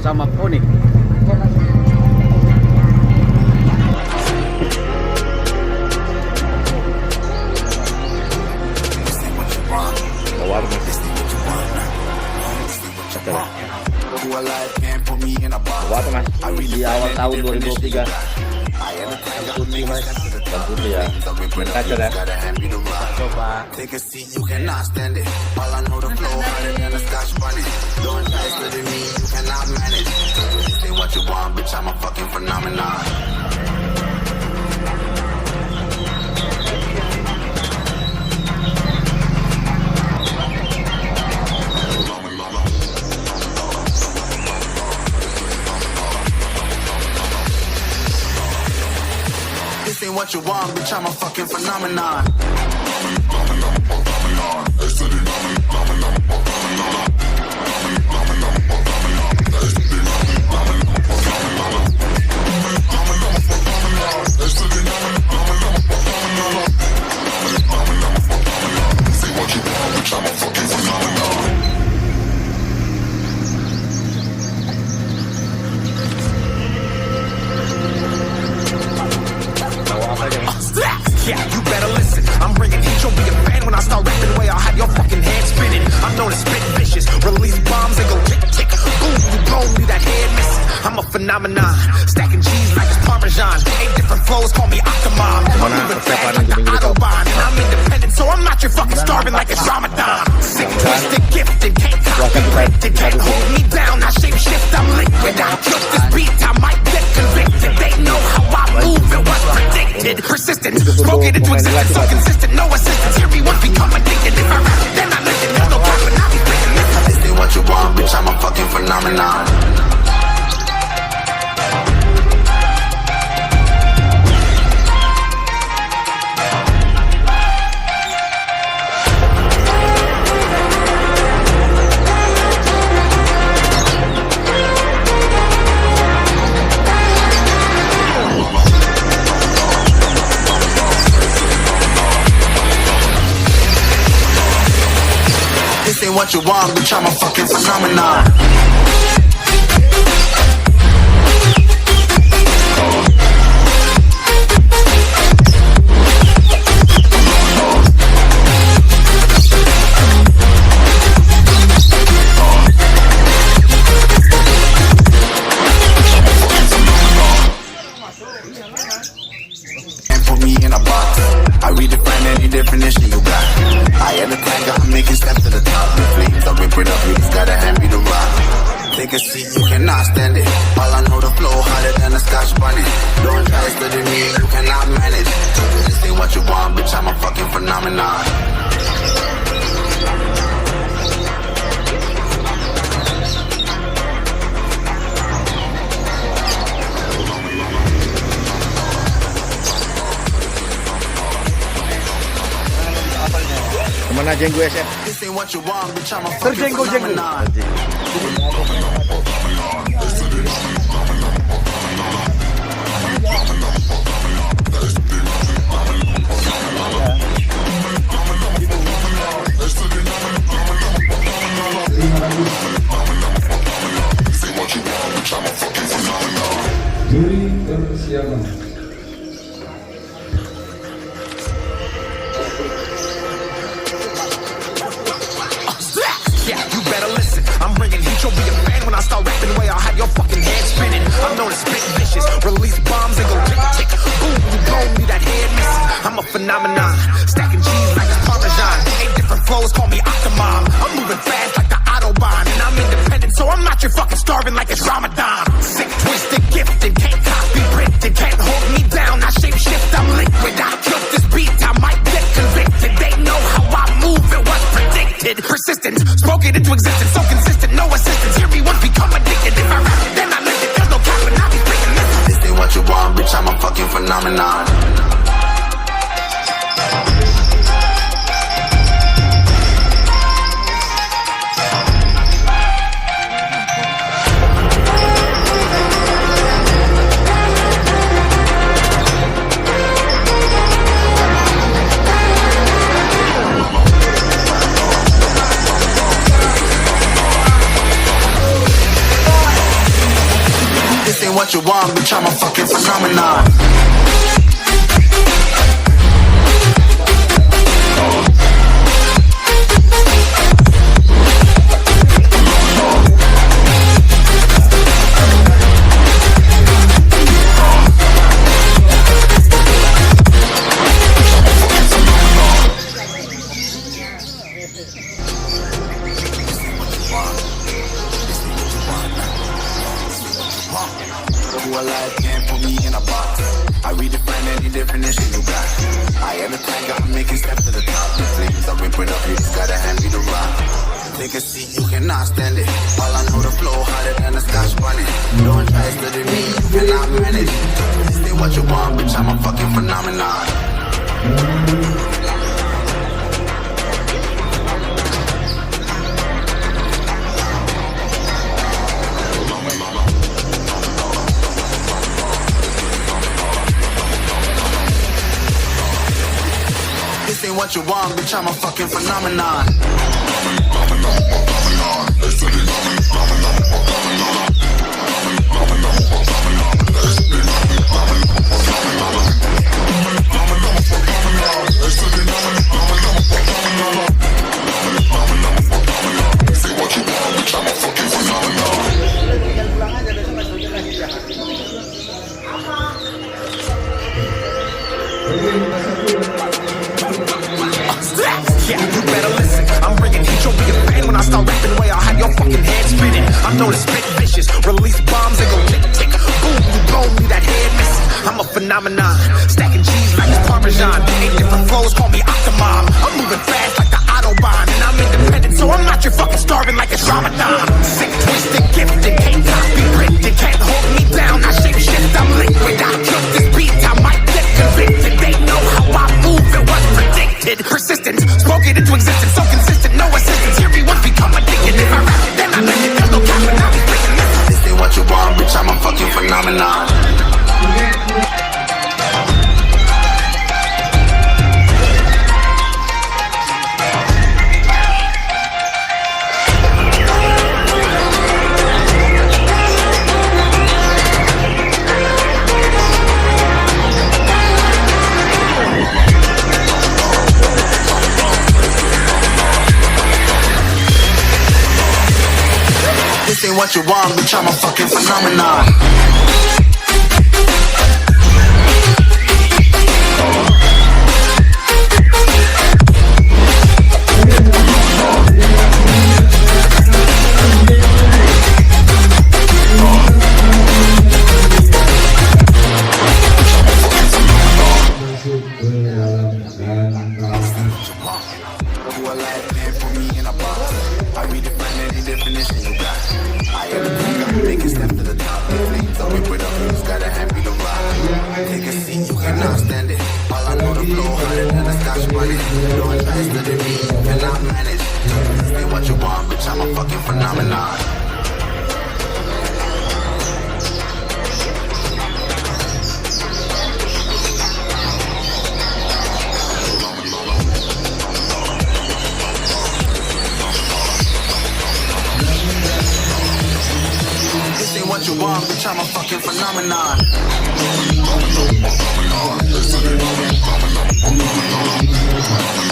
sama unik. Awal mas. Awal mas. Di awal tahun 2023. Putih mas. Dan putih ya. Kaca ya. Coba. This ain't what you want, bitch, I'm a fucking phenomenon. Yeah, you better listen. I'm bringing heat, you'll be a fan when I start rapping the way I'll have your fucking head spinning. I'm known as spit vicious, release bombs and go tick tick. Boom, you blow me that head missing. I'm a phenomenon, stacking cheese like it's Parmesan. 8 different flows, call me Octomom. I'm moving fast like the Autobahn, and I'm independent, so I'm not your fucking starving like it's Ramadan. Sick, twisted, gifted, can't copy, printed, can't hold me down. I shape shift, I'm liquid. I killed this beat, I might get convicted. They know how I move, it was predicted. Persistent, spoke it into existence, so consistent, no assistance. Here we once become addicted. If I rap, then I listen. There's no problem, I'll be freaking missing. This ain't what you want, bitch, I'm a fucking phenomenon. This ain't what you want, bitch, I'm a fucking phenomenon. Put me in a box. I redefine any definition you got. I am the crank, I'm making steps to the top. The flames, I rip it up, you just gotta hand me the rock. Take a seat, you cannot stand it. All I know, the flow harder than a Scotch bonnet. Don't try studying me, you cannot manage. This ain't what you want, bitch, I'm a fucking phenomenon. Kemana jenggo SF? This ain't what you want, bitch, I'm a fucking phenomenon. Juri persiapan. Yeah, you better listen. I'm bringing heat, you'll be a fan when I start rapping the way I'll have your fucking head spinning. I'm known as spit vicious, release bombs and go tick tick. Boom, you blow me that head missing. I'm a phenomenon, stacking cheese like it's Parmesan. 8 different flows, call me Octomom. I'm moving fast like the Autobahn, and I'm independent, so I'm not your fucking starving like it's Ramadan. Sick, twisted, gifted, can't copy, printed, can't hold me down. I shape shift, I'm liquid. I killed this beat, I might get convicted. They know how I move, it was predicted. Persistent, spoke it into existence, so consistent, no assistance. Here we once become addicted. If I rap, then I listen. There's no cap, and I'll be freaking missing. This ain't what you want, bitch, I'm a fucking phenomenon. what you want, bitch, I'm a fucking phenomenon. A life can't put me in a box. I redefine any definition you got. I am the tiger, I'm making steps to the top. The flames, I rip it up, you just gotta hand me the rock. Take a seat, you cannot stand it. All I know, the flow harder than a scotch bonnet. Don't try studying me, you cannot manage. Say what you want, bitch, I'm a fucking phenomenon. This ain't what you want, bitch, I'm a fucking phenomenon. Yeah, you better listen. I'm bringing heat, you'll be a fan when I start rapping away. I'll have your fucking head spinning. I'm known to spit vicious, release bombs and go tick tick. Boom, you blow me that head missing. I'm a phenomenon, stacking cheese like it's Parmesan. 8 different flows, call me Octomom. I'm moving fast like the Autobahn, and I'm independent, so I'm not your fucking starving like it's Ramadan. Sick, twisted, gifted, can't copy, printed, can't hold me down. I shape shit, I'm liquid. I killed this beat, I might get convicted. They know how I move, it was predicted. Persistence, spoke it into existence, so consistent, no assistance. Here we once become addicted. If I rap it, then I let it. There's no cap, and I'll be breaking this. This ain't what you want, bitch, I'm a fucking phenomenon. This ain't what you want, bitch, I'm a fucking phenomenon. What you want, bitch, I'm a fucking phenomenon. This ain't what you want, bitch, I'm a fucking phenomenon.